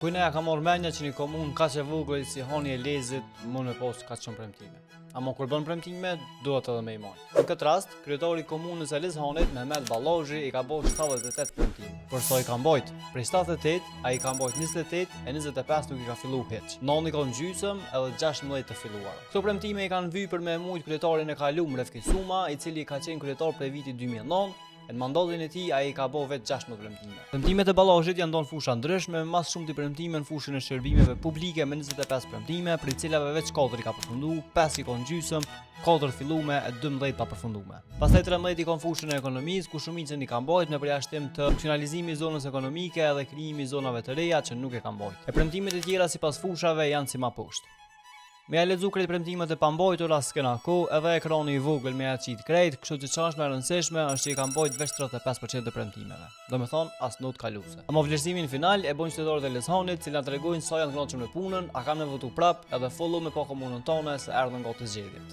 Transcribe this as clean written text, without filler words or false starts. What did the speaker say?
Kujna ja ka marrë mendja që një komunë kaq e vogël si Hani e Lezit mund me pas kaq shumë premtime. Ama kur bën premtime, duhet edhe me i marrë. Në këtë rast, kryetari i komunës së Hanit, Mehmet Ballazhi, i ka bërë 78 premtime. Por sa i ka mbajt, prej 78, ai ka mbajt 28 e 25 nuk i ka filluar hiç. Nani ka gjysëm edhe 16 të filluara. Këto premtime i kanë vyer për me mujt kryetarin e kaluar Refki Suma, i cili ka qenë kryetar prej vitit 2009. Në mandatin e tij ai ka bërë vetë 16 premtime. Premtimet e Ballazhit janë ndonë fusha ndryshme, me mas shumë të premtime në fushën e shërbimeve publike me 25 premtime, për cilave veç 4 i ka përfunduar, 5 i kanë gjysëm, 4 fillume e 12 pa përfunduar. Pastaj 13 i kanë fushën e ekonomisë, ku shumicën i kanë mbajtur në përjashtim të funksionalizimit i zonës ekonomike dhe krijimit i zonave të reja që nuk e kanë mbajtur. E premtimet e tjera sipas fushave janë si më poshtë. Me ja lexu krejt premtimet e pambajtura s'kena kohë, edhe ekrani i vogël me ja qit krejt, kështu që ç'është më e rëndësishme është që i ka mbajtur veç 35% të premtimeve. Domethënë as not kaluese. Ama vlerësimin final e bën qytetarët e Hanit, që na tregojnë sa janë kënaqur me punën, a kanë votu prap, edhe follow me pa komunën tonë se erdhën nga të zgjedhjet.